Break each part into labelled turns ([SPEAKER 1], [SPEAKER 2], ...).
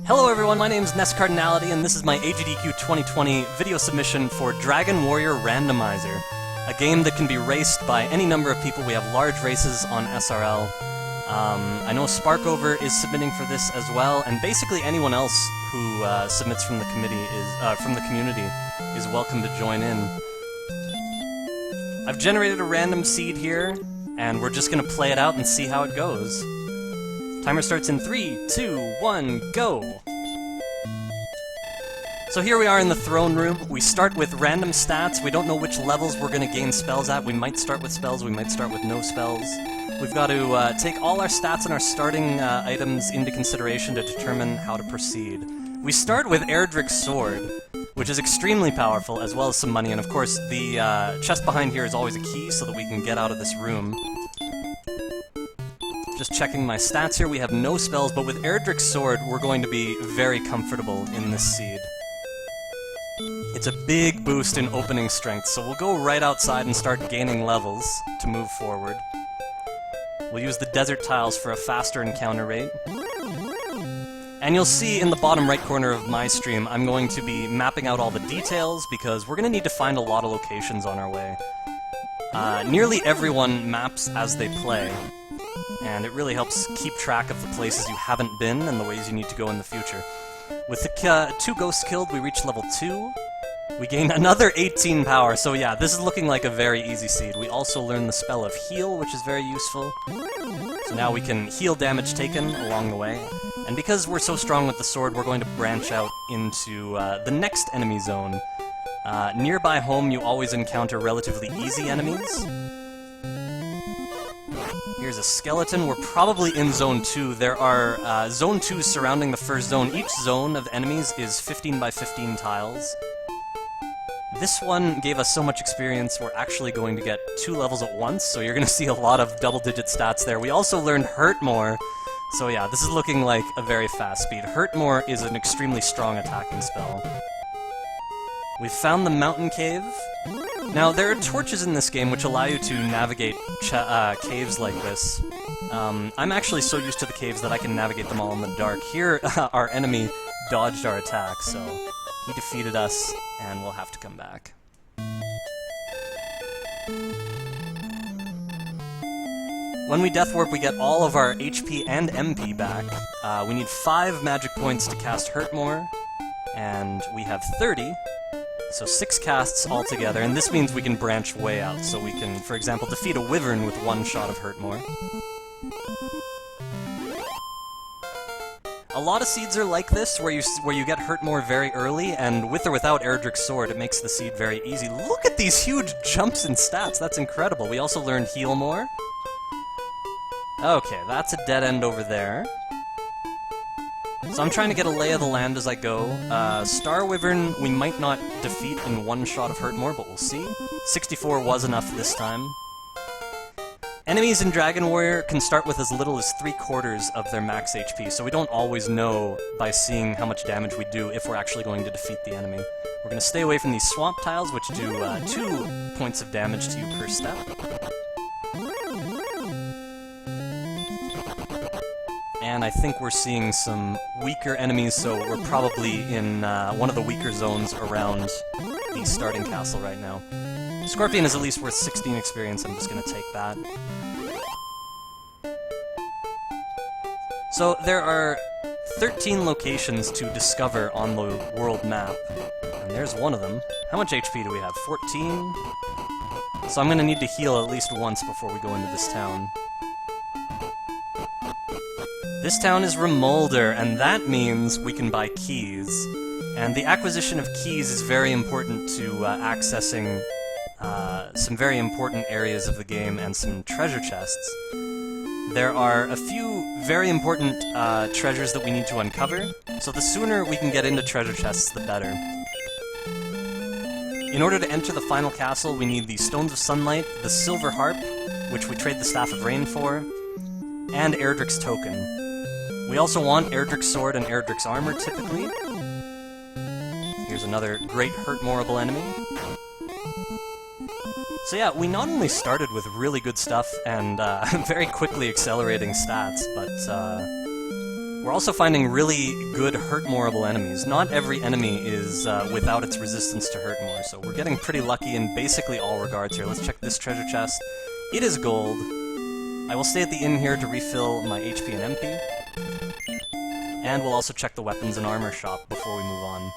[SPEAKER 1] Hello everyone, my name is Ness Cardinality, and this is my AGDQ2020 video submission for Dragon Warrior Randomizer, a game that can be raced by any number of people. We have large races on SRL. I know Sparkover is submitting for this as well, and basically anyone else who submits from the community is welcome to join in. I've generated a random seed here, and we're just gonna play it out and see how it goes. Timer starts in 3, 2, 1, go! So here we are in the throne room. We start with random stats. We don't know which levels we're going to gain spells at. We might start with spells, we might start with no spells. We've got to take all our stats and our starting items into consideration to determine how to proceed. We start with Erdrick's Sword, which is extremely powerful, as well as some money, and of course the chest behind here is always a key so that we can get out of this room. Just checking my stats here, we have no spells, but with Erdrick's Sword, we're going to be very comfortable in this seed. It's a big boost in opening strength, so we'll go right outside and start gaining levels to move forward. We'll use the desert tiles for a faster encounter rate. And you'll see in the bottom right corner of my stream, I'm going to be mapping out all the details, because we're going to need to find a lot of locations on our way. Nearly everyone maps as they play, and it really helps keep track of the places you haven't been and the ways you need to go in the future. With the 2 ghosts killed, we reach level 2. We gain another 18 power, so yeah, this is looking like a very easy seed. We also learn the spell of heal, which is very useful. So now we can heal damage taken along the way. And because we're so strong with the sword, we're going to branch out into the next enemy zone. Nearby home, you always encounter relatively easy enemies. Here's a skeleton. We're probably in Zone 2. There are Zone 2s surrounding the first zone. Each zone of enemies is 15 by 15 tiles. This one gave us so much experience, we're actually going to get 2 levels at once, so you're going to see a lot of double-digit stats there. We also learned Hurt More, so yeah, this is looking like a very fast speed. Hurt More is an extremely strong attacking spell. We've found the mountain cave. Now, there are torches in this game which allow you to navigate caves like this. I'm actually so used to the caves that I can navigate them all in the dark. Here, our enemy dodged our attack, so he defeated us, and we'll have to come back. When we death warp, we get all of our HP and MP back. We need 5 magic points to cast Hurt More, and we have 30. So 6 casts altogether, and this means we can branch way out, so we can, for example, defeat a wyvern with 1 shot of Hurt More. A lot of seeds are like this, where you get Hurt More very early, and with or without Erdrick's Sword, it makes the seed very easy. Look at these huge jumps in stats, that's incredible. We also learned Heal More. Okay, that's a dead end over there. So I'm trying to get a lay of the land as I go. Star Wyvern we might not defeat in 1 shot of Hurt More, but we'll see. 64 was enough this time. Enemies in Dragon Warrior can start with as little as 3/4 of their max HP, so we don't always know by seeing how much damage we do if we're actually going to defeat the enemy. We're going to stay away from these swamp tiles, which do 2 points of damage to you per step. And I think we're seeing some weaker enemies, so we're probably in one of the weaker zones around the starting castle right now. Scorpion is at least worth 16 experience, I'm just going to take that. So there are 13 locations to discover on the world map, and there's one of them. How much HP do we have? 14? So I'm going to need to heal at least once before we go into this town. This town is Remolder, and that means we can buy keys. And the acquisition of keys is very important to accessing some very important areas of the game and some treasure chests. There are a few very important treasures that we need to uncover, so the sooner we can get into treasure chests, the better. In order to enter the final castle, we need the Stones of Sunlight, the Silver Harp, which we trade the Staff of Rain for, and Erdrick's Token. We also want Erdrick's Sword and Erdrick's Armor, typically. Here's another great Hurt-Moreable enemy. So yeah, we not only started with really good stuff and very quickly accelerating stats, but We're also finding really good hurt-moreable enemies. Not every enemy is without its resistance to hurt more, so we're getting pretty lucky in basically all regards here. Let's check this treasure chest. It is gold. I will stay at the inn here to refill my HP and MP. And we'll also check the weapons and armor shop before we move on.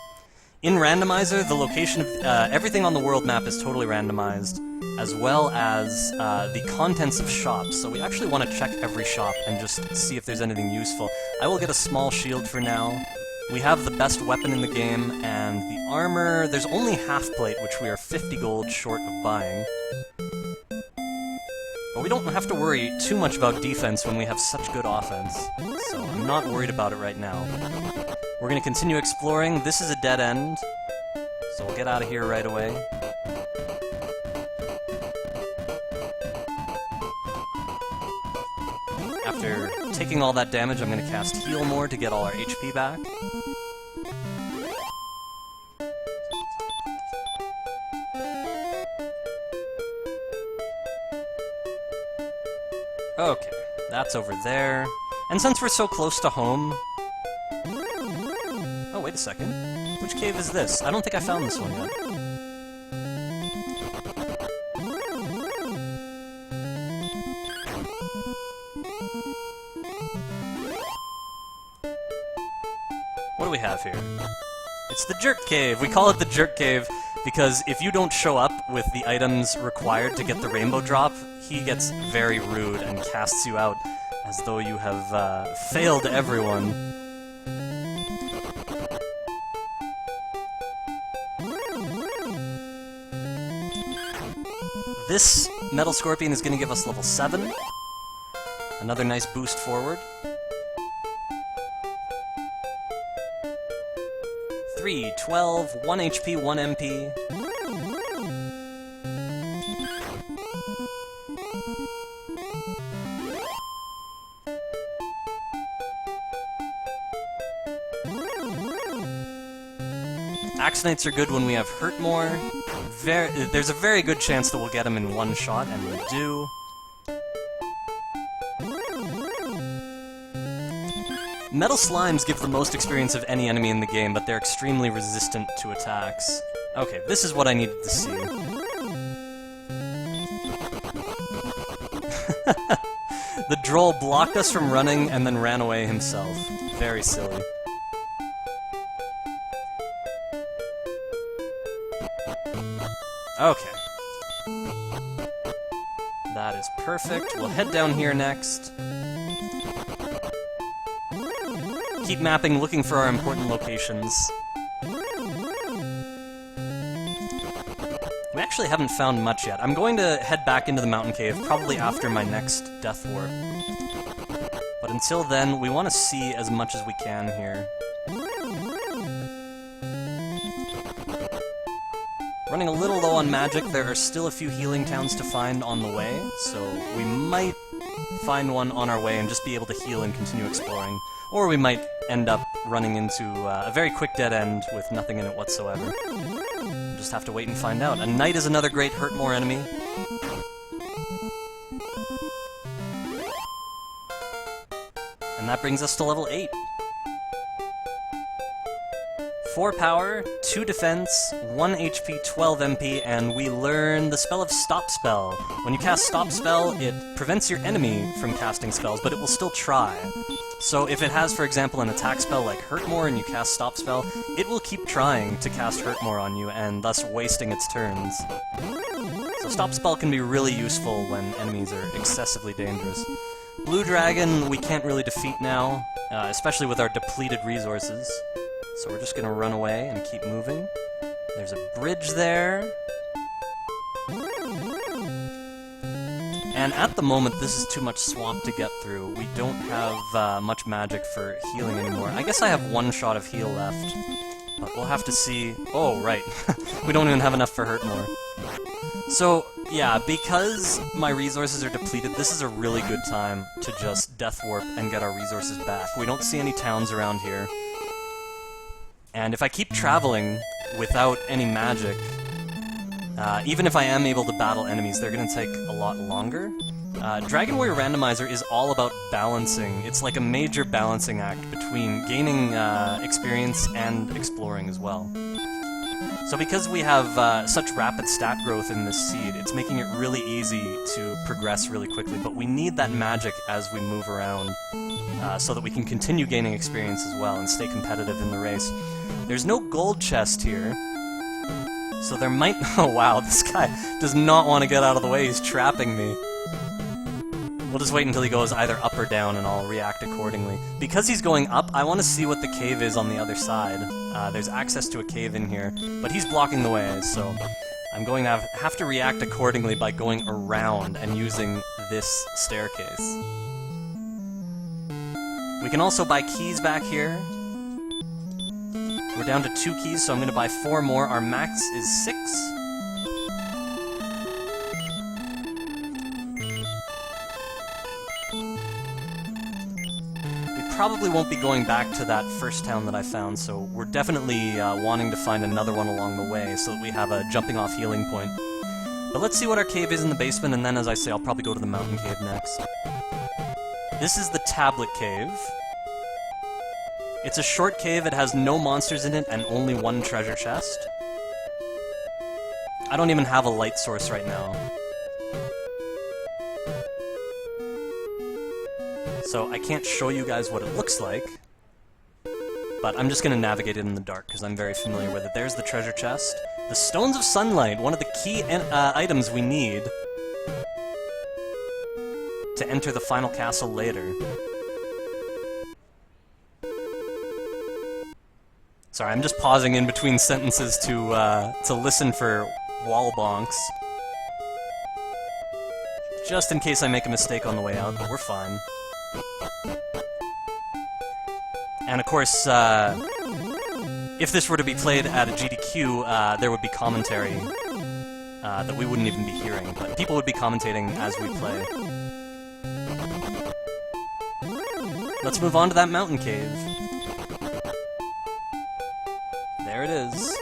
[SPEAKER 1] In Randomizer, the location of everything on the world map is totally randomized, as well as the contents of shops. So we actually want to check every shop and just see if there's anything useful. I will get a small shield for now. We have the best weapon in the game, and the armor, there's only half plate, which we are 50 gold short of buying. But we don't have to worry too much about defense when we have such good offense, so I'm not worried about it right now. We're going to continue exploring. This is a dead end, so we'll get out of here right away. After taking all that damage, I'm going to cast Heal More to get all our HP back. Okay, that's over there. And since we're so close to home... Oh, wait a second. Which cave is this? I don't think I found this one yet. What do we have here? It's the Jerk Cave! We call it the Jerk Cave because if you don't show up with the items required to get the rainbow drop, he gets very rude and casts you out as though you have failed everyone. This Metal Scorpion is going to give us level 7. Another nice boost forward. 3, 12, 1 HP, 1 MP. Axe Knights are good when we have hurt more. There's a very good chance that we'll get them in one shot, and we do. Metal Slimes give the most experience of any enemy in the game, but they're extremely resistant to attacks. Okay, this is what I needed to see. The droll blocked us from running and then ran away himself. Very silly. Okay. That is perfect. We'll head down here next. Keep mapping, looking for our important locations. We actually haven't found much yet. I'm going to head back into the mountain cave, probably after my next death warp. But until then, we want to see as much as we can here. Running a little low on magic, there are still a few healing towns to find on the way, so we might find one on our way and just be able to heal and continue exploring. Or we might end up running into a very quick dead end with nothing in it whatsoever. We'll just have to wait and find out. A knight is another great hurt more enemy. And that brings us to level 8. 4 power, 2 defense, 1 HP, 12 MP, and we learn the spell of Stop Spell. When you cast Stop Spell, it prevents your enemy from casting spells, but it will still try. So if it has, for example, an attack spell like Hurt More and you cast Stop Spell, it will keep trying to cast Hurt More on you and thus wasting its turns. So Stop Spell can be really useful when enemies are excessively dangerous. Blue Dragon we can't really defeat now, especially with our depleted resources. So we're just gonna run away and keep moving. There's a bridge there. And at the moment, this is too much swamp to get through. We don't have much magic for healing anymore. I guess I have 1 shot of heal left. But we'll have to see... Oh, right. We don't even have enough for hurt more. So, yeah, because my resources are depleted, this is a really good time to just death warp and get our resources back. We don't see any towns around here. And if I keep traveling without any magic, even if I am able to battle enemies, they're going to take a lot longer. Dragon Warrior Randomizer is all about balancing. It's like a major balancing act between gaining experience and exploring as well. So because we have such rapid stat growth in this seed, it's making it really easy to progress really quickly, but we need that magic as we move around so that we can continue gaining experience as well and stay competitive in the race. There's no gold chest here, so there might... Oh wow, this guy does not want to get out of the way, he's trapping me. We'll just wait until he goes either up or down and I'll react accordingly. Because he's going up, I want to see what the cave is on the other side. There's access to a cave in here, but he's blocking the way, so I'm going to have to react accordingly by going around and using this staircase. We can also buy keys back here. We're down to 2 keys, so I'm going to buy 4 more. Our max is 6. Probably won't be going back to that first town that I found, so we're definitely wanting to find another one along the way so that we have a jumping off healing point. But let's see what our cave is in the basement, and then, as I say, I'll probably go to the mountain cave next. This is the tablet cave. It's a short cave, it has no monsters in it, and only 1 treasure chest. I don't even have a light source right now. So I can't show you guys what it looks like, but I'm just going to navigate it in the dark because I'm very familiar with it. There's the treasure chest. The Stones of Sunlight, one of the key items we need to enter the final castle later. Sorry, I'm just pausing in between sentences to listen for wall bonks. Just in case I make a mistake on the way out, but we're fine. And of course, if this were to be played at a GDQ, there would be commentary that we wouldn't even be hearing, but people would be commentating as we play. Let's move on to that mountain cave. There it is.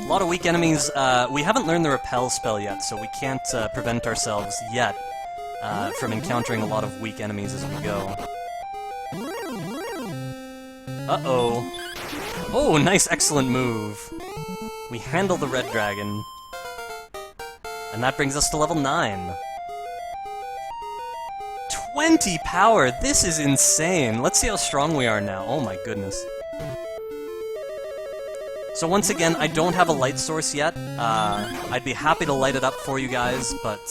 [SPEAKER 1] A lot of weak enemies. We haven't learned the repel spell yet, so we can't prevent ourselves yet from encountering a lot of weak enemies as we go. Uh-oh. Oh, nice, excellent move. We handle the red dragon. And that brings us to level 9. 20 power! This is insane! Let's see how strong we are now. Oh my goodness. So once again, I don't have a light source yet. I'd be happy to light it up for you guys, but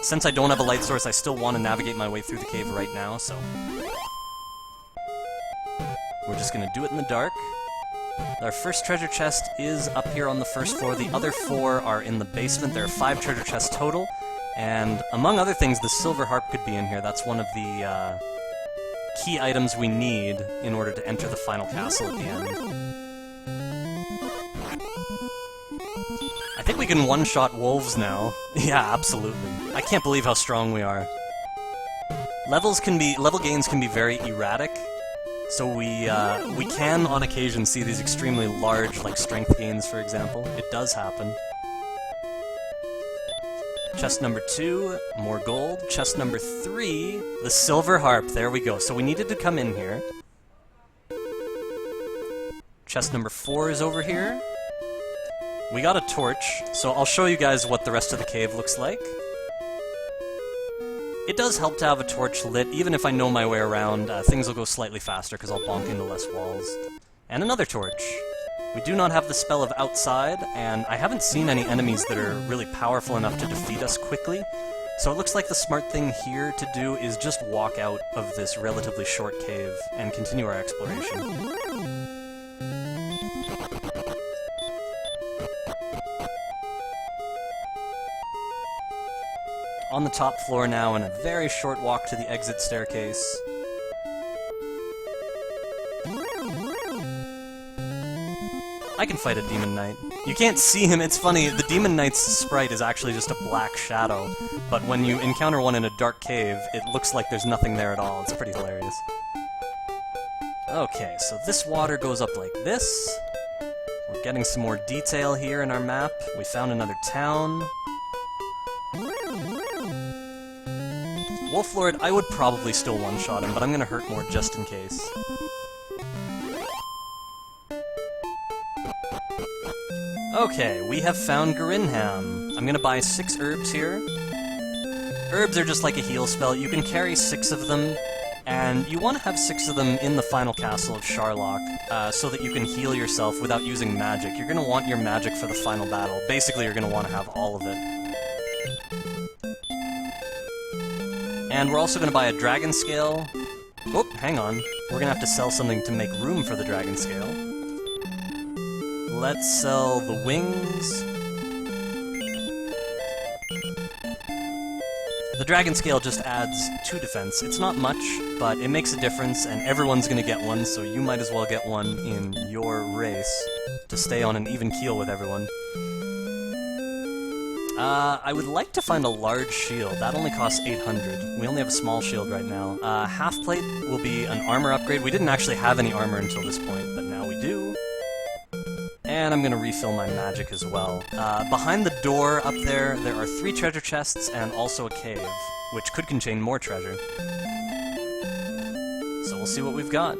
[SPEAKER 1] since I don't have a light source, I still want to navigate my way through the cave right now, so... We're just gonna do it in the dark. Our first treasure chest is up here on the first floor. The other 4 are in the basement. There are 5 treasure chests total. And among other things, the silver harp could be in here. That's one of the key items we need in order to enter the final castle at the end. I think we can one-shot wolves now. Yeah, absolutely. I can't believe how strong we are. Level gains can be very erratic. So we can, on occasion, see these extremely large, like strength gains, for example. It does happen. Chest number 2, more gold. Chest number 3, the silver harp. There we go. So we needed to come in here. Chest number 4 is over here. We got a torch, so I'll show you guys what the rest of the cave looks like. It does help to have a torch lit. Even if I know my way around, things will go slightly faster because I'll bonk into less walls. And another torch. We do not have the spell of Outside, and I haven't seen any enemies that are really powerful enough to defeat us quickly, so it looks like the smart thing here to do is just walk out of this relatively short cave and continue our exploration. On the top floor now, and a very short walk to the exit staircase. I can fight a Demon Knight. You can't see him, it's funny, the Demon Knight's sprite is actually just a black shadow, but when you encounter one in a dark cave, it looks like there's nothing there at all. It's pretty hilarious. Okay, so this water goes up like this. We're getting some more detail here in our map. We found another town. Wolf Lord, I would probably still one-shot him, but I'm gonna hurt more just in case. Okay, we have found Grinham. I'm gonna buy 6 herbs here. Herbs are just like a heal spell. You can carry 6 of them, and you want to have 6 of them in the final castle of Sharlock, so that you can heal yourself without using magic. You're gonna want your magic for the final battle. Basically, you're gonna want to have all of it. And we're also gonna buy a dragon scale. Oh, hang on. We're gonna have to sell something to make room for the dragon scale. Let's sell the wings. The dragon scale just adds 2 defense. It's not much, but it makes a difference, and everyone's gonna get one, so you might as well get one in your race to stay on an even keel with everyone. I would like to find a large shield. That only costs 800. We only have a small shield right now. Half plate will be an armor upgrade. We didn't actually have any armor until this point, but now we do. And I'm gonna refill my magic as well. Behind the door up there, there are 3 treasure chests and also a cave, which could contain more treasure. So we'll see what we've got.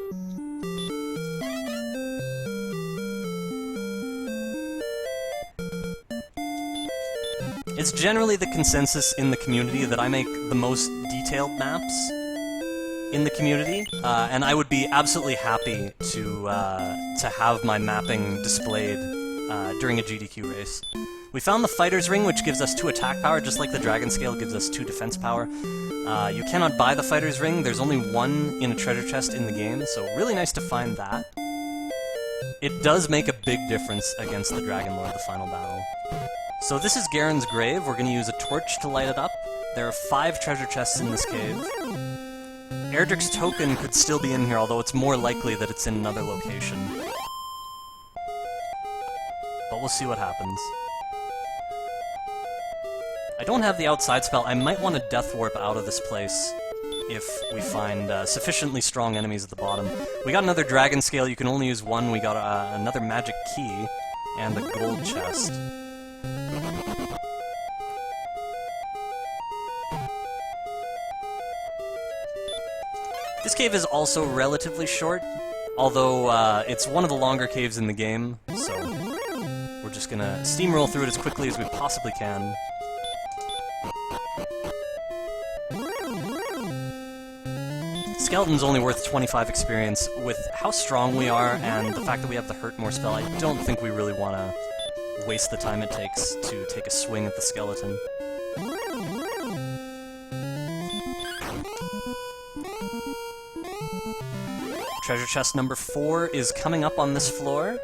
[SPEAKER 1] It's generally the consensus in the community that I make the most detailed maps in the community, and I would be absolutely happy to have my mapping displayed during a GDQ race. We found the Fighter's Ring, which gives us 2 attack power, just like the Dragon Scale gives us 2 defense power. You cannot buy the Fighter's Ring, there's only 1 in a treasure chest in the game, so really nice to find that. It does make a big difference against the Dragon Lord, the final battle. So this is Garen's grave. We're going to use a torch to light it up. There are 5 treasure chests in this cave. Erdrick's token could still be in here, although it's more likely that it's in another location. But we'll see what happens. I don't have the outside spell. I might want to death warp out of this place if we find sufficiently strong enemies at the bottom. We got another dragon scale. You can only use 1. We got another magic key and a gold chest. This cave is also relatively short, although it's one of the longer caves in the game, so we're just gonna steamroll through it as quickly as we possibly can. Skeleton's only worth 25 experience. With how strong we are and the fact that we have the Hurt More spell, I don't think we really want to waste the time it takes to take a swing at the skeleton. Treasure chest number 4 is coming up on this floor,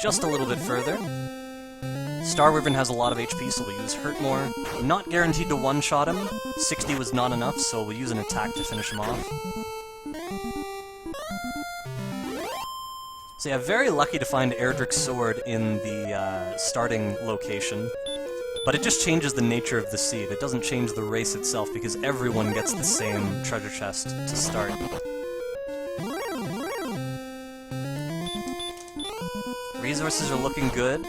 [SPEAKER 1] just a little bit further. Star Wyvern has a lot of HP, so we'll use Hurt More. Not guaranteed to one-shot him. 60 was not enough, so we'll use an attack to finish him off. So yeah, very lucky to find Erdrick's sword in the starting location. But it just changes the nature of the seed. It doesn't change the race itself, because everyone gets the same treasure chest to start. Resources are looking good.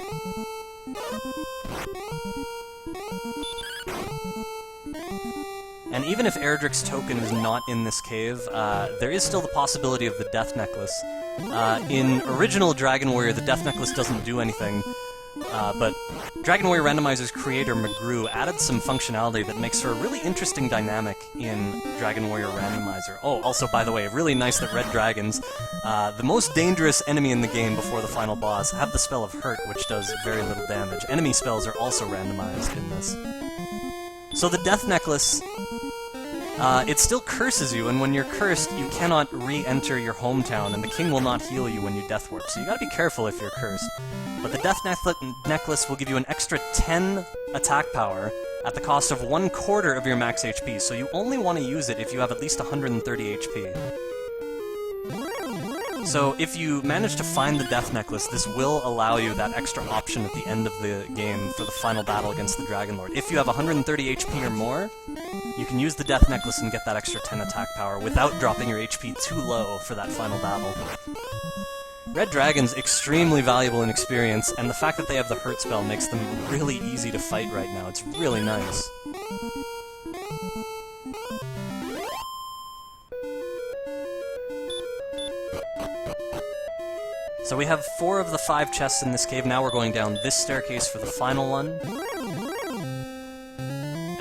[SPEAKER 1] And even if Erdrick's token is not in this cave, there is still the possibility of the Death Necklace. In original Dragon Warrior, the Death Necklace doesn't do anything, but Dragon Warrior Randomizer's creator, McGrew, added some functionality that makes for a really interesting dynamic in Dragon Warrior Randomizer. Oh, also, by the way, really nice that Red Dragons, the most dangerous enemy in the game before the final boss, have the spell of Hurt, which does very little damage. Enemy spells are also randomized in this. So the Death Necklace, it still curses you, and when you're cursed, you cannot re-enter your hometown, and the king will not heal you when you death warp, so you gotta be careful if you're cursed. But the Death Necklace will give you an extra 10 attack power at the cost of 1/4 of your max HP, so you only want to use it if you have at least 130 HP. So if you manage to find the Death Necklace, this will allow you that extra option at the end of the game for the final battle against the Dragon Lord. If you have 130 HP or more, you can use the Death Necklace and get that extra 10 attack power without dropping your HP too low for that final battle. Red Dragon's extremely valuable in experience, and the fact that they have the Hurt spell makes them really easy to fight right now. It's really nice. So we have 4 of the 5 chests in this cave. Now we're going down this staircase for the final one.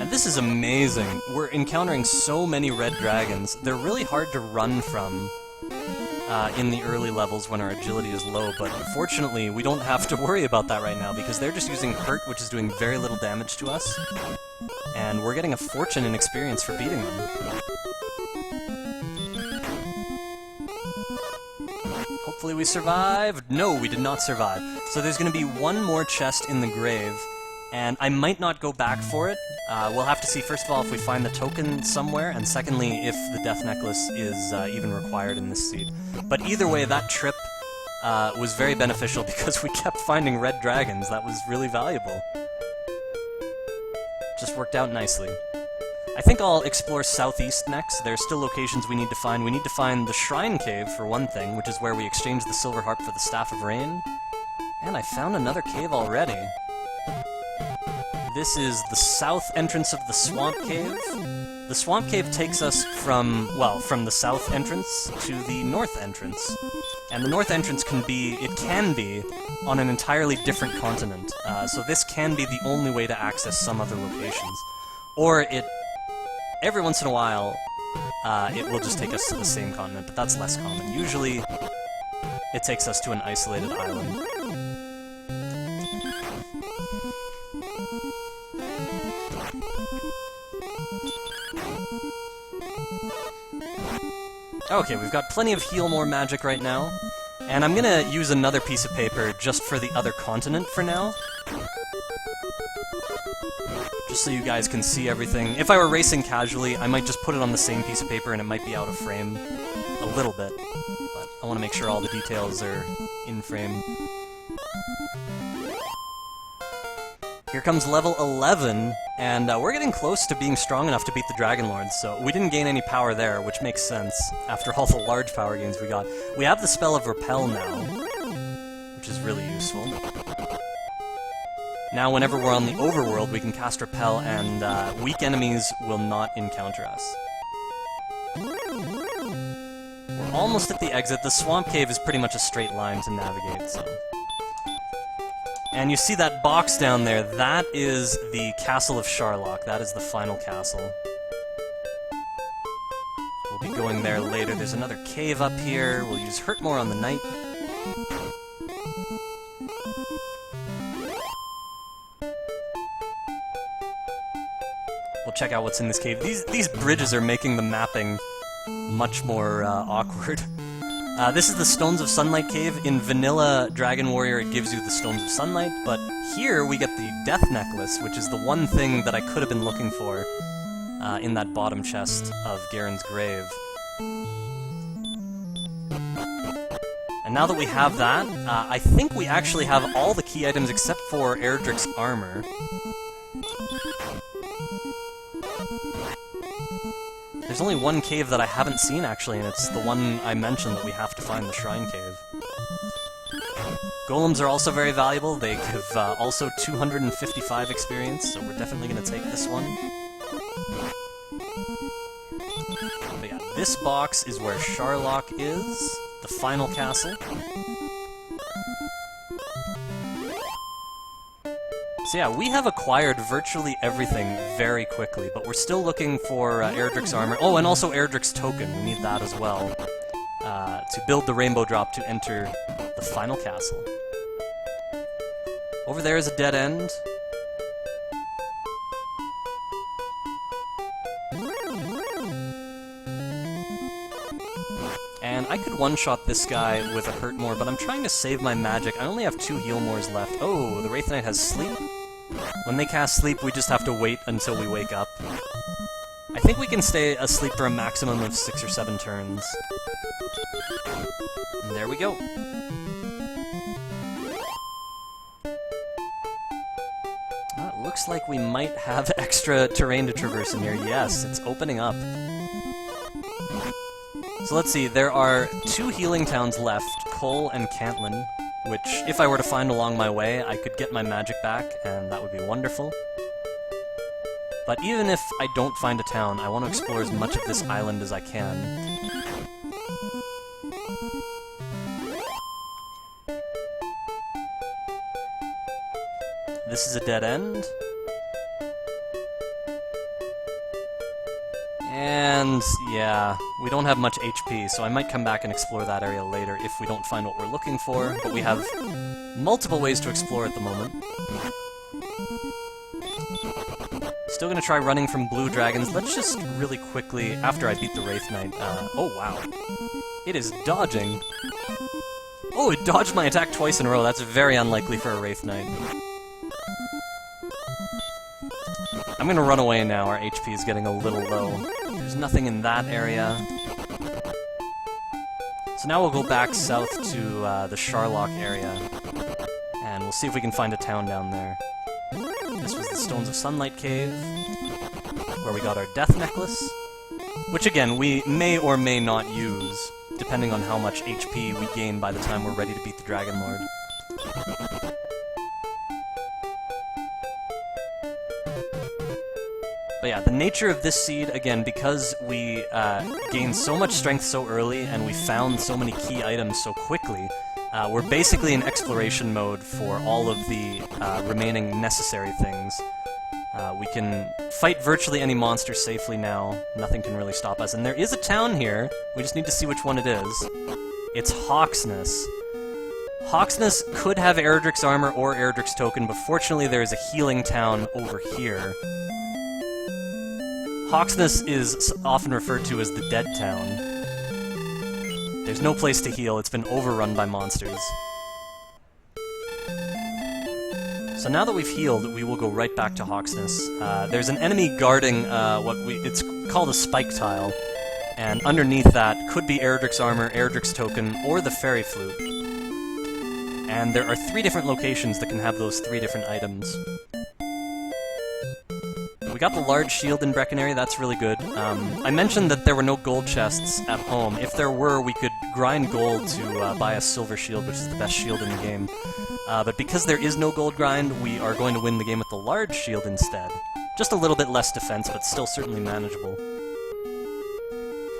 [SPEAKER 1] And this is amazing. We're encountering so many red dragons. They're really hard to run from in the early levels when our agility is low, but unfortunately we don't have to worry about that right now because they're just using hurt, which is doing very little damage to us. And we're getting a fortune in experience for beating them. Hopefully we survived. No, we did not survive. So there's going to be one more chest in the grave, and I might not go back for it. We'll have to see, first of all, if we find the token somewhere, and secondly, if the death necklace is even required in this seed. But either way, that trip was very beneficial because we kept finding red dragons. That was really valuable. Just worked out nicely. I think I'll explore southeast next. There are still locations we need to find. We need to find the Shrine Cave, for one thing, which is where we exchange the Silver Harp for the Staff of Rain. And I found another cave already. This is the south entrance of the Swamp Cave. The Swamp Cave takes us from the south entrance to the north entrance. And the north entrance can be on an entirely different continent. So this can be the only way to access some other locations. Or every once in a while, it will just take us to the same continent, but that's less common. Usually, it takes us to an isolated island. Okay, we've got plenty of heal more magic right now, and I'm gonna use another piece of paper just for the other continent for now. Just so you guys can see everything. If I were racing casually, I might just put it on the same piece of paper and it might be out of frame a little bit, but I want to make sure all the details are in frame. Here comes level 11, and we're getting close to being strong enough to beat the Dragon Lords, so we didn't gain any power there, which makes sense after all the large power gains we got. We have the spell of Repel now, which is really useful. Now whenever we're on the overworld, we can cast Repel, and weak enemies will not encounter us. We're almost at the exit. The Swamp Cave is pretty much a straight line to navigate, so... And you see that box down there, that is the Castle of Sharlock. That is the final castle. We'll be going there later. There's another cave up here. We'll use Hurtmore on the knight. We'll check out what's in this cave. These bridges are making the mapping much more awkward. This is the Stones of Sunlight cave. In Vanilla Dragon Warrior, it gives you the Stones of Sunlight, but here we get the Death Necklace, which is the one thing that I could have been looking for in that bottom chest of Garen's grave. And now that we have that, I think we actually have all the key items except for Erdrick's armor. There's only one cave that I haven't seen, actually, and it's the one I mentioned that we have to find, the Shrine Cave. Golems are also very valuable. They give also 255 experience, so we're definitely going to take this one. But yeah, this box is where Sharlock is, the final castle. So yeah, we have acquired virtually everything very quickly, but we're still looking for Erdrick's armor. Oh, and also Erdrick's token. We need that as well to build the rainbow drop to enter the final castle. Over there is a dead end. And I could one-shot this guy with a Hurtmore, but I'm trying to save my magic. I only have 2 Healmores left. Oh, the Wraith Knight has Sleep. When they cast Sleep, we just have to wait until we wake up. I think we can stay asleep for a maximum of 6 or 7 turns. And there we go. It looks like we might have extra terrain to traverse in here. Yes, it's opening up. So let's see, there are 2 healing towns left, Cole and Cantlin, which, if I were to find along my way, I could get my magic back, and that would be wonderful. But even if I don't find a town, I want to explore as much of this island as I can. This is a dead end. And yeah, we don't have much HP, so I might come back and explore that area later if we don't find what we're looking for, but we have multiple ways to explore at the moment. Still gonna try running from blue dragons. Let's just really quickly, after I beat the Wraith Knight, oh wow. It is dodging. Oh, it dodged my attack twice in a row. That's very unlikely for a Wraith Knight. I'm gonna run away now, our HP is getting a little low. There's nothing in that area. So now we'll go back south to the Sharlock area, and we'll see if we can find a town down there. This was the Stones of Sunlight Cave, where we got our Death Necklace, which again, we may or may not use, depending on how much HP we gain by the time we're ready to beat the Dragon Lord. But yeah, the nature of this seed, again, because we gained so much strength so early and we found so many key items so quickly, we're basically in exploration mode for all of the remaining necessary things. We can fight virtually any monster safely now. Nothing can really stop us. And there is a town here. We just need to see which one it is. It's Hawksness. Hawksness could have Erdrick's armor or Erdrick's token, but fortunately there is a healing town over here. Hawksness is often referred to as the Dead Town. There's no place to heal, it's been overrun by monsters. So now that we've healed, we will go right back to Hawksness. There's an enemy guarding it's called a spike tile, and underneath that could be Erdrick's armor, Erdrick's token, or the fairy flute. And there are 3 different locations that can have those 3 different items. We got the large shield in Breckenary, that's really good. I mentioned that there were no gold chests at home. If there were, we could grind gold to buy a silver shield, which is the best shield in the game. But because there is no gold grind, we are going to win the game with the large shield instead. Just a little bit less defense, but still certainly manageable.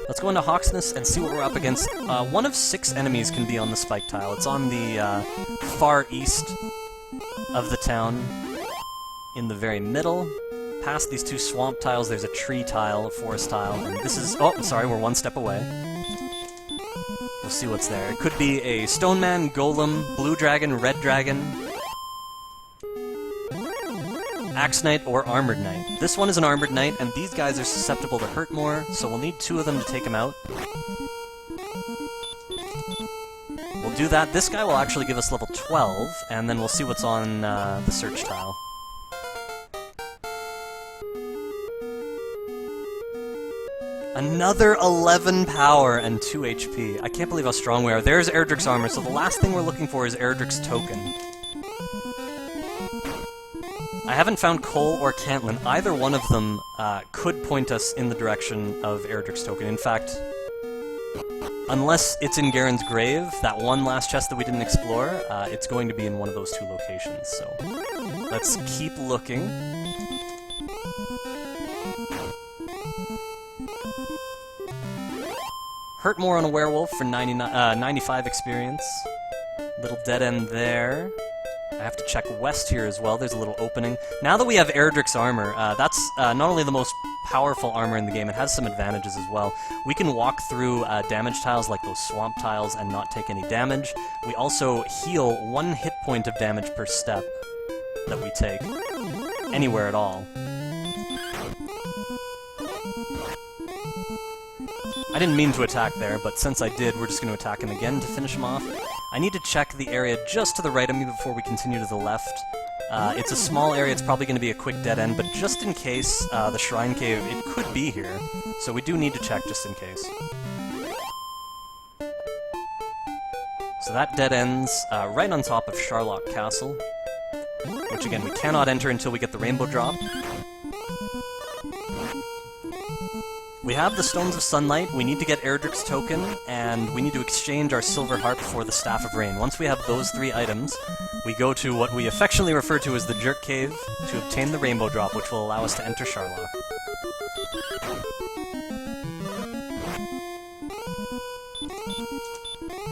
[SPEAKER 1] Let's go into Hawksness and see what we're up against. One of 6 enemies can be on the spike tile. It's on the far east of the town, in the very middle. Past these 2 swamp tiles, there's a tree tile, a forest tile, and this is... Oh, sorry, we're 1 step away. We'll see what's there. It could be a Stone Man, Golem, Blue Dragon, Red Dragon, Axe Knight, or Armored Knight. This one is an Armored Knight, and these guys are susceptible to hurt more, so we'll need 2 of them to take him out. We'll do that. This guy will actually give us level 12, and then we'll see what's on the search tile. Another 11 power and 2 HP. I can't believe how strong we are. There's Erdrick's armor, so the last thing we're looking for is Erdrick's token. I haven't found Cole or Cantlin. Either one of them could point us in the direction of Erdrick's token. In fact, unless it's in Garen's grave, that one last chest that we didn't explore, it's going to be in one of those 2 locations, so let's keep looking. Hurt more on a werewolf for 95 experience. Little dead end there. I have to check west here as well, there's a little opening. Now that we have Erdrick's armor, that's not only the most powerful armor in the game, it has some advantages as well. We can walk through damage tiles like those swamp tiles and not take any damage. We also heal 1 hit point of damage per step that we take, anywhere at all. I didn't mean to attack there, but since I did, we're just going to attack him again to finish him off. I need to check the area just to the right of me before we continue to the left. It's a small area, it's probably going to be a quick dead end, but just in case, the Shrine Cave, it could be here. So we do need to check just in case. So that dead ends right on top of Sharlock Castle, which again, we cannot enter until we get the Rainbow Drop. We have the Stones of Sunlight, we need to get Erdrick's token, and we need to exchange our Silver Harp for the Staff of Rain. Once we have those 3 items, we go to what we affectionately refer to as the Jerk Cave to obtain the Rainbow Drop, which will allow us to enter Sharlock.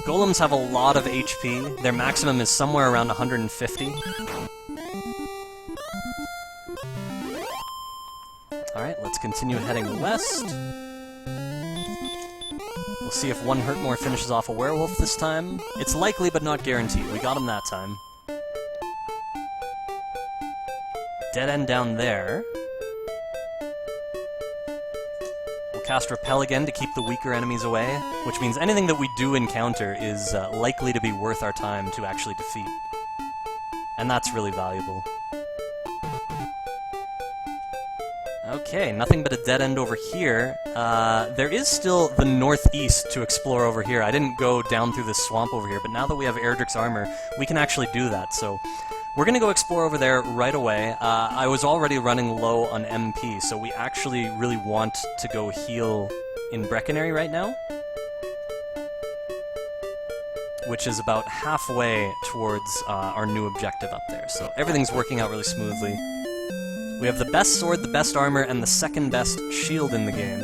[SPEAKER 1] Golems have a lot of HP. Their maximum is somewhere around 150. Alright, let's continue heading west. We'll see if one Hurtmore finishes off a werewolf this time. It's likely, but not guaranteed. We got him that time. Dead end down there. We'll cast Repel again to keep the weaker enemies away, which means anything that we do encounter is likely to be worth our time to actually defeat. And that's really valuable. Okay, nothing but a dead end over here. There is still the northeast to explore over here. I didn't go down through this swamp over here, but now that we have Erdrick's armor, we can actually do that. So we're going to go explore over there right away. I was already running low on MP, so we actually really want to go heal in Breckenary right now, which is about halfway towards our new objective up there. So everything's working out really smoothly. We have the best sword, the best armor, and the second best shield in the game.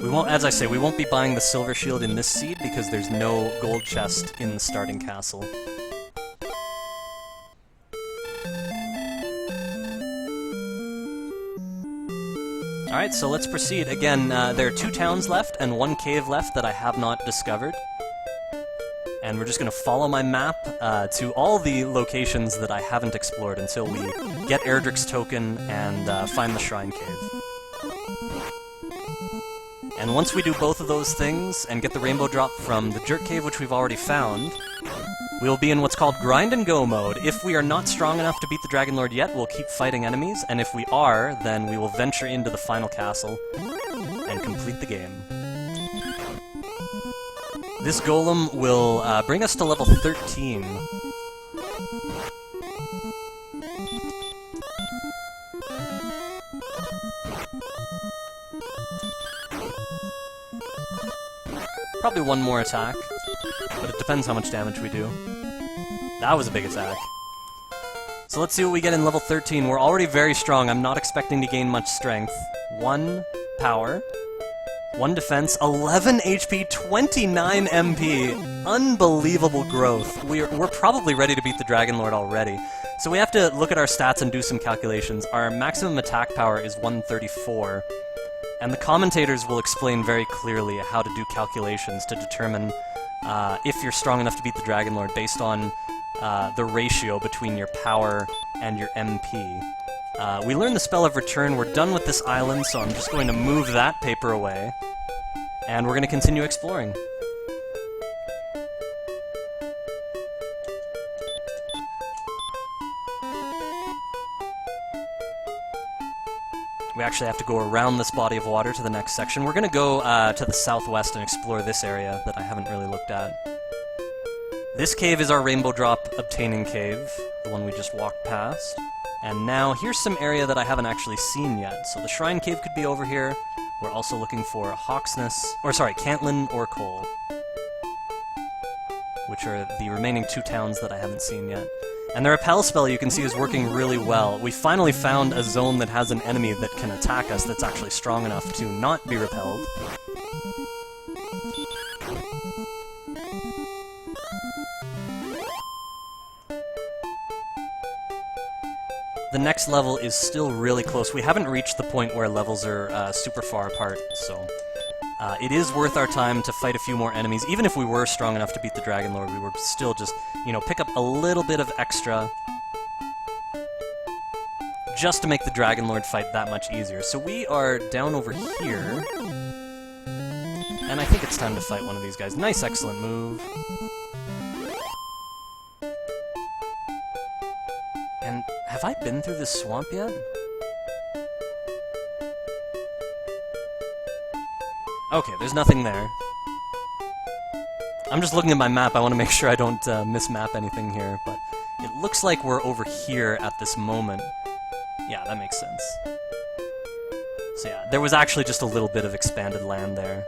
[SPEAKER 1] We won't, as I say, we won't be buying the silver shield in this seed because there's no gold chest in the starting castle. Alright, so let's proceed. Again, there are 2 towns left and 1 cave left that I have not discovered. And we're just going to follow my map to all the locations that I haven't explored until we get Erdrick's token and find the Shrine Cave. And once we do both of those things and get the Rainbow Drop from the Jerk Cave, which we've already found, we'll be in what's called Grind and Go mode. If we are not strong enough to beat the Dragon Lord yet, we'll keep fighting enemies, and if we are, then we will venture into the final castle and complete the game. This golem will bring us to level 13. Probably one more attack, but it depends how much damage we do. That was a big attack. So let's see what we get in level 13. We're already very strong. I'm not expecting to gain much strength. 1 power. 1 defense, 11 HP, 29 MP. Unbelievable growth. We're probably ready to beat the Dragon Lord already. So we have to look at our stats and do some calculations. Our maximum attack power is 134. And the commentators will explain very clearly how to do calculations to determine if you're strong enough to beat the Dragon Lord based on the ratio between your power and your MP. We learned the spell of return. We're done with this island, so I'm just going to move that paper away. And we're going to continue exploring. We actually have to go around this body of water to the next section. We're going to go to the southwest and explore this area that I haven't really looked at. This cave is our Rainbow Drop obtaining cave, the one we just walked past. And now, here's some area that I haven't actually seen yet. So the Shrine Cave could be over here. We're also looking for Cantlin or Cole, which are the remaining 2 towns that I haven't seen yet. And the Repel spell, you can see, is working really well. We finally found a zone that has an enemy that can attack us that's actually strong enough to not be repelled. The next level is still really close. We haven't reached the point where levels are super far apart, so it is worth our time to fight a few more enemies. Even if we were strong enough to beat the Dragon Lord, we would still just, pick up a little bit of extra just to make the Dragon Lord fight that much easier. So we are down over here, and I think it's time to fight one of these guys. Nice, excellent move. And have I been through this swamp yet? Okay, there's nothing there. I'm just looking at my map. I want to make sure I don't mismap anything here, but it looks like we're over here at this moment. Yeah, that makes sense. So yeah, there was actually just a little bit of expanded land there.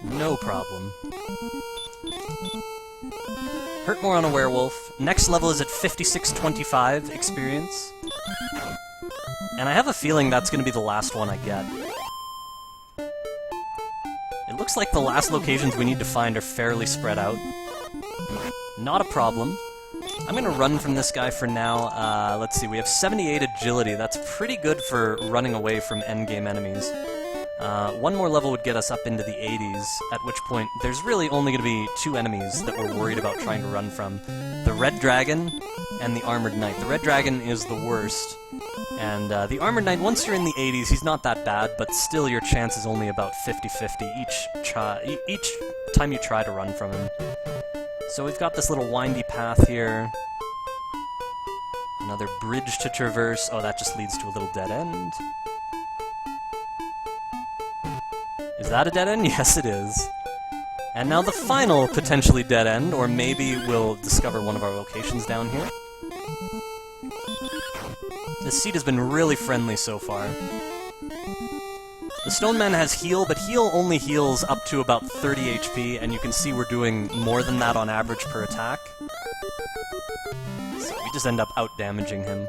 [SPEAKER 1] No problem. Hurtmore on a werewolf. Next level is at 5625 experience. And I have a feeling that's going to be the last one I get. It looks like the last locations we need to find are fairly spread out. Not a problem. I'm gonna run from this guy for now. Let's see, we have 78 agility. That's pretty good for running away from endgame enemies. One more level would get us up into the 80s, at which point there's really only going to be two enemies that we're worried about trying to run from. The Red Dragon and the Armored Knight. The Red Dragon is the worst, and the Armored Knight, once you're in the 80s, he's not that bad, but still your chance is only about 50-50 each time you try to run from him. So we've got this little windy path here. Another bridge to traverse. Oh, that just leads to a little dead end. Is that a dead end? Yes, it is. And now the final potentially dead end, or maybe we'll discover one of our locations down here. This seed has been really friendly so far. The Stone Man has heal, but heal only heals up to about 30 HP, and you can see we're doing more than that on average per attack. So we just end up out-damaging him.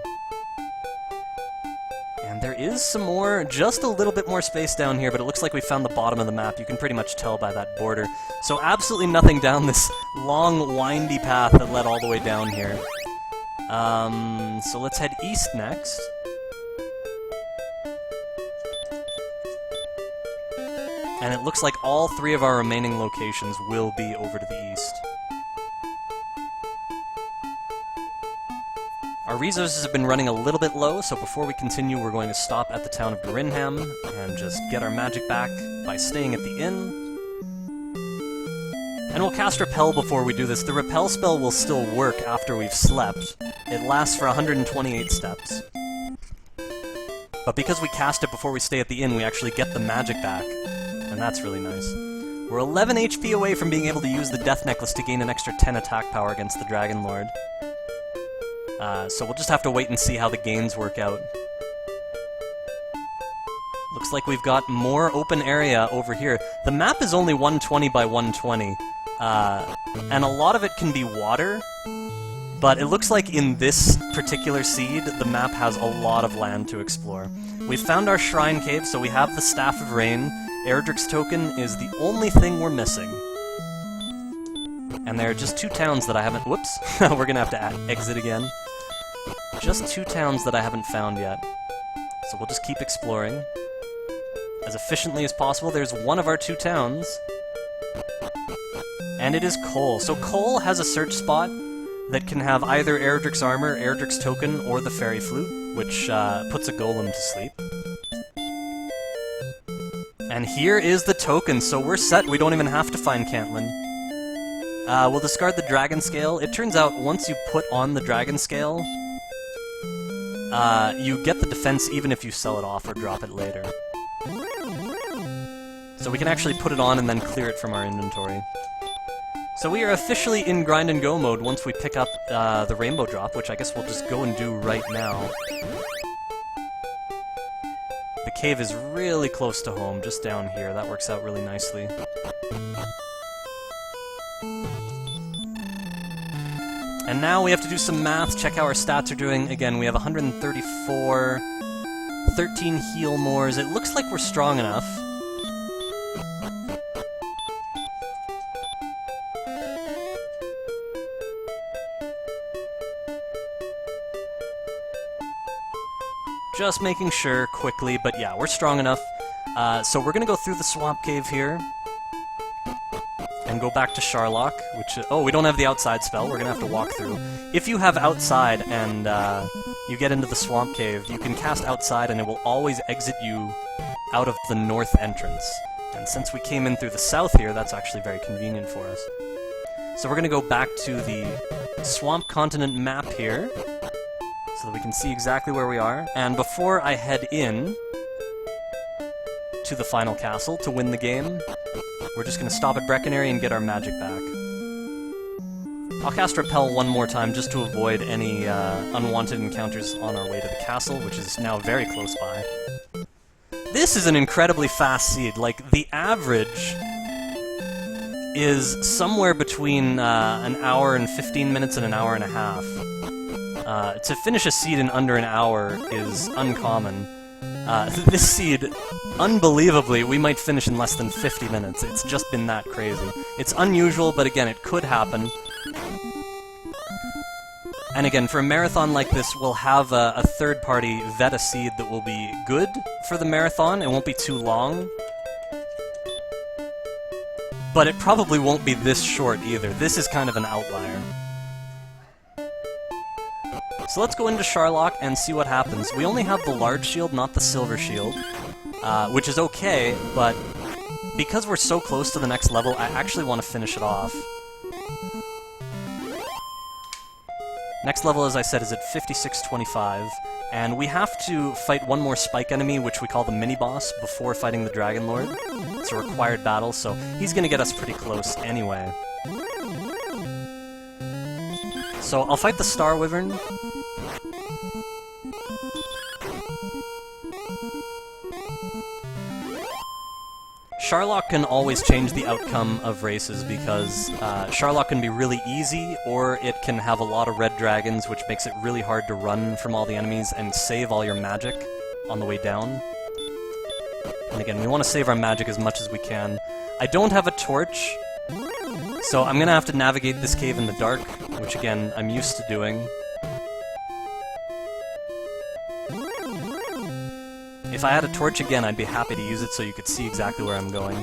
[SPEAKER 1] And there is some more, just a little bit more space down here, but it looks like we found the bottom of the map. You can pretty much tell by that border. So absolutely nothing down this long, windy path that led all the way down here. So let's head east next. And it looks like all three of our remaining locations will be over to the east. Our resources have been running a little bit low, so before we continue, we're going to stop at the town of Grinham and just get our magic back by staying at the inn. And we'll cast Repel before we do this. The Repel spell will still work after we've slept. It lasts for 128 steps. But because we cast it before we stay at the inn, we actually get the magic back. And that's really nice. We're 11 HP away from being able to use the Death Necklace to gain an extra 10 attack power against the Dragon Lord. So we'll just have to wait and see how the gains work out. Looks like we've got more open area over here. The map is only 120 by 120, and a lot of it can be water, but it looks like in this particular seed, the map has a lot of land to explore. We've found our Shrine Cave, so we have the Staff of Rain. Erdrick's Token is the only thing we're missing. And there are just two towns that I haven't... Whoops! We're gonna have to exit again. Just two towns that I haven't found yet. So we'll just keep exploring as efficiently as possible. There's one of our two towns. And it is Cole. So Cole has a search spot that can have either Erdrick's Armor, Erdrick's Token, or the Fairy Flute, which puts a golem to sleep. And here is the token, so we're set. We don't even have to find Cantlin. We'll discard the Dragon Scale. It turns out once you put on the Dragon Scale, you get the defense even if you sell it off or drop it later. So we can actually put it on and then clear it from our inventory. So we are officially in grind and go mode once we pick up the Rainbow Drop, which I guess we'll just go and do right now. The cave is really close to home, just down here. That works out really nicely. And now we have to do some math, check how our stats are doing. Again, we have 134, 13 heal mores. It looks like we're strong enough. Just making sure quickly, but yeah, we're strong enough. So we're gonna go through the swamp cave here and go back to Sharlock, which... oh, we don't have the outside spell. We're gonna have to walk through. If you have outside and you get into the swamp cave, you can cast outside and it will always exit you out of the north entrance. And since we came in through the south here, that's actually very convenient for us. So we're gonna go back to the Swamp Continent map here, so that we can see exactly where we are. And before I head in to the final castle to win the game, we're just going to stop at Breckenary and get our magic back. I'll cast Repel one more time just to avoid any unwanted encounters on our way to the castle, which is now very close by. This is an incredibly fast seed. Like, the average is somewhere between an hour and 15 minutes and an hour and a half. To finish a seed in under an hour is uncommon. This seed, unbelievably, we might finish in less than 50 minutes. It's just been that crazy. It's unusual, but again, it could happen. And again, for a marathon like this, we'll have a third party vet a seed that will be good for the marathon. It won't be too long. But it probably won't be this short either. This is kind of an outlier. So let's go into Sharlock and see what happens. We only have the large shield, not the silver shield, which is okay, but because we're so close to the next level, I actually want to finish it off. Next level, as I said, is at 5625, and we have to fight one more spike enemy, which we call the mini-boss, before fighting the Dragon Lord. It's a required battle, so he's gonna get us pretty close anyway. So I'll fight the Star Wyvern. Sharlock can always change the outcome of races because Sharlock can be really easy, or it can have a lot of red dragons, which makes it really hard to run from all the enemies and save all your magic on the way down. And again, we want to save our magic as much as we can. I don't have a torch, so I'm gonna have to navigate this cave in the dark, which again, I'm used to doing. If I had a torch again, I'd be happy to use it so you could see exactly where I'm going.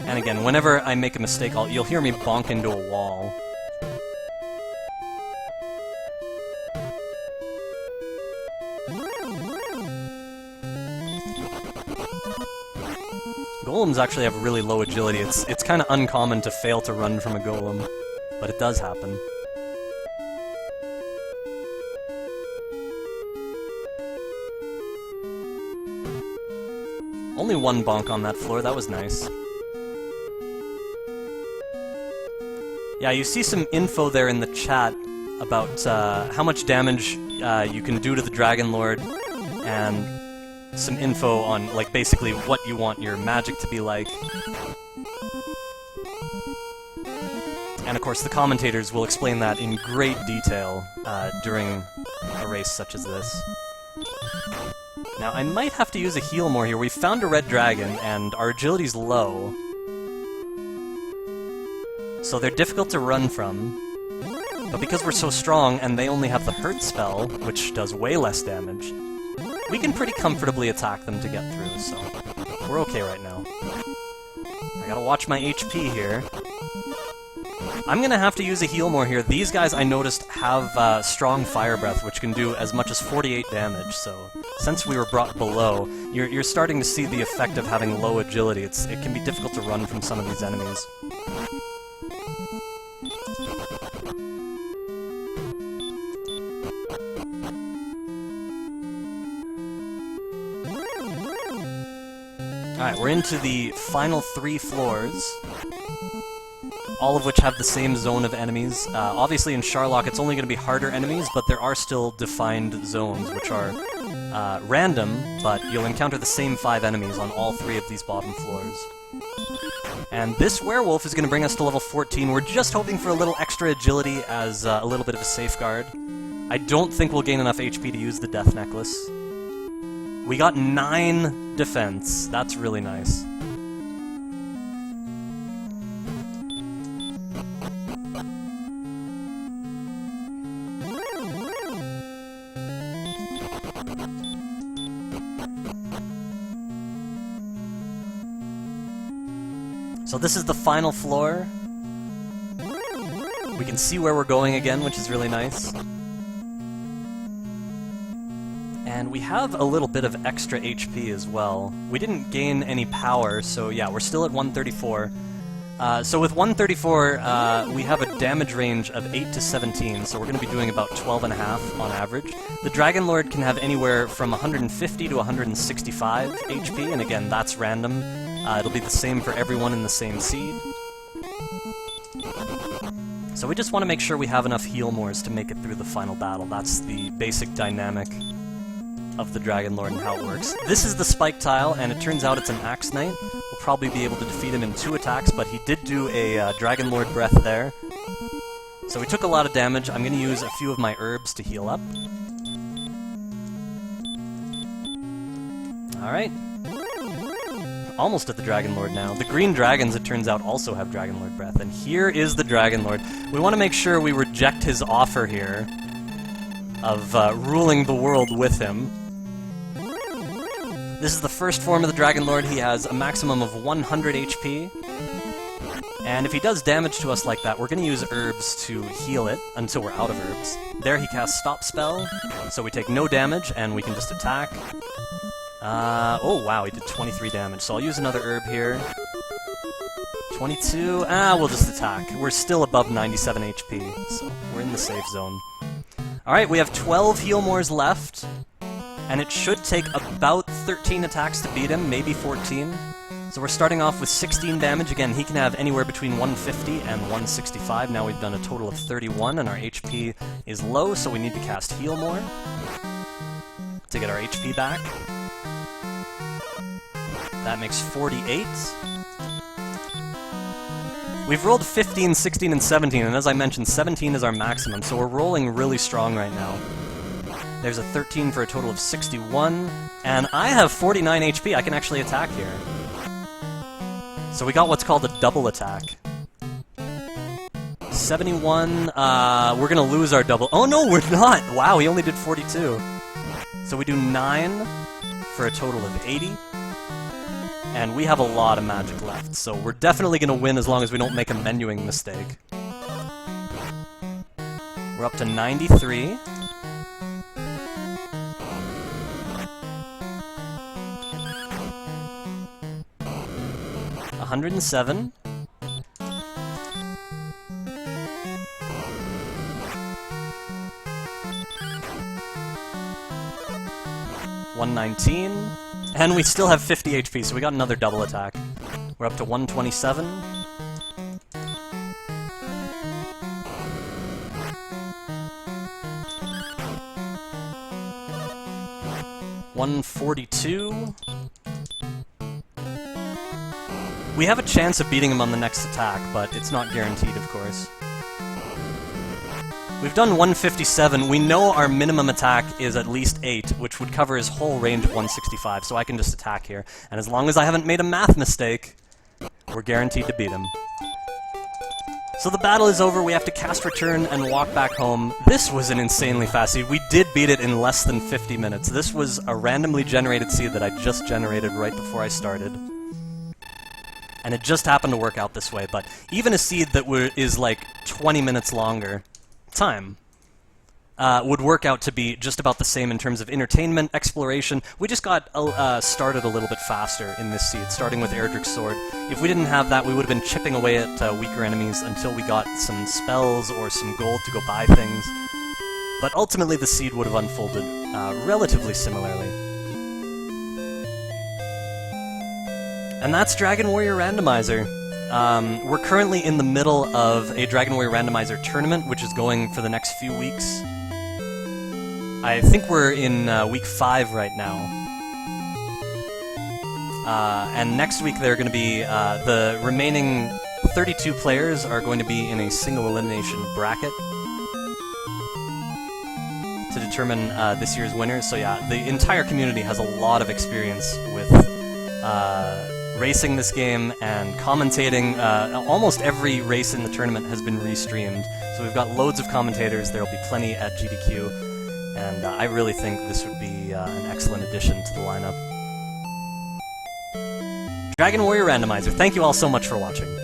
[SPEAKER 1] And again, whenever I make a mistake, you'll hear me bonk into a wall. Golems actually have really low agility. It's kind of uncommon to fail to run from a golem, but it does happen. Only one bonk on that floor, that was nice. Yeah, you see some info there in the chat about how much damage you can do to the Dragon Lord, and some info on, like, basically what you want your magic to be like. And of course, the commentators will explain that in great detail during a race such as this. Now, I might have to use a heal more here. We've found a red dragon, and our agility's low. So they're difficult to run from. But because we're so strong, and they only have the hurt spell, which does way less damage, we can pretty comfortably attack them to get through, so we're okay right now. I gotta watch my HP here. I'm gonna have to use a heal more here. These guys, I noticed, have strong fire breath, which can do as much as 48 damage, so since we were brought below, you're starting to see the effect of having low agility. It can be difficult to run from some of these enemies. Alright, we're into the final 3 floors, all of which have the same zone of enemies. Obviously in Sharlock it's only going to be harder enemies, but there are still defined zones, which are random, but you'll encounter the same 5 enemies on all 3 of these bottom floors. And this werewolf is going to bring us to level 14. We're just hoping for a little extra agility as a little bit of a safeguard. I don't think we'll gain enough HP to use the Death Necklace. We got 9 defense. That's really nice. So this is the final floor. We can see where we're going again, which is really nice. And we have a little bit of extra HP as well. We didn't gain any power, so yeah, we're still at 134. So with 134, we have a damage range of 8 to 17, so we're going to be doing about 12.5 on average. The Dragon Lord can have anywhere from 150 to 165 HP, and again, that's random. It'll be the same for everyone in the same seed. So we just want to make sure we have enough heal mores to make it through the final battle. That's the basic dynamic of the Dragon Lord and how it works. This is the spike tile, and it turns out it's an Axe Knight. We'll probably be able to defeat him in 2 attacks, but he did do a Dragon Lord breath there. So we took a lot of damage. I'm going to use a few of my herbs to heal up. Alright. almost at the Dragon Lord now. The green dragons, it turns out, also have Dragon Lord breath, and here is the Dragon Lord. We want to make sure we reject his offer here of ruling the world with him. This is the first form of the Dragon Lord. He has a maximum of 100 HP. And if he does damage to us like that, we're going to use herbs to heal it until we're out of herbs. There he casts Stop Spell, so we take no damage and we can just attack. Oh wow, he did 23 damage, so I'll use another herb here. 22, we'll just attack. We're still above 97 HP, so we're in the safe zone. Alright, we have 12 heal mores left, and it should take about 13 attacks to beat him, maybe 14. So we're starting off with 16 damage. Again, he can have anywhere between 150 and 165. Now we've done a total of 31, and our HP is low, so we need to cast Heal More to get our HP back. That makes 48. We've rolled 15, 16, and 17, and as I mentioned, 17 is our maximum, so we're rolling really strong right now. There's a 13 for a total of 61, and I have 49 HP. I can actually attack here. So we got what's called a double attack. 71, we're gonna lose our double. Oh no, we're not! Wow, he only did 42. So we do 9 for a total of 80. And we have a lot of magic left, so we're definitely gonna win as long as we don't make a menuing mistake. We're up to 93. $107. $119. And we still have 50 HP, so we got another double attack. We're up to 127. $142. We have a chance of beating him on the next attack, but it's not guaranteed, of course. We've done 157. We know our minimum attack is at least 8, which would cover his whole range of 165, so I can just attack here. And as long as I haven't made a math mistake, we're guaranteed to beat him. So the battle is over. We have to cast Return and walk back home. This was an insanely fast seed. We did beat it in less than 50 minutes. This was a randomly generated seed that I just generated right before I started. And it just happened to work out this way, but even a seed that is like 20 minutes longer time would work out to be just about the same in terms of entertainment, exploration. We just got started a little bit faster in this seed, starting with Erdrick's Sword. If we didn't have that, we would have been chipping away at weaker enemies until we got some spells or some gold to go buy things. But ultimately the seed would have unfolded relatively similarly. And that's Dragon Warrior Randomizer. We're currently in the middle of a Dragon Warrior Randomizer tournament, which is going for the next few weeks. I think we're in week 5 right now. And next week they're going to be, the remaining 32 players are going to be in a single elimination bracket to determine this year's winners. So yeah, the entire community has a lot of experience with racing this game and commentating. Almost every race in the tournament has been restreamed, so we've got loads of commentators. There'll be plenty at GDQ, and I really think this would be an excellent addition to the lineup. Dragon Warrior Randomizer, thank you all so much for watching.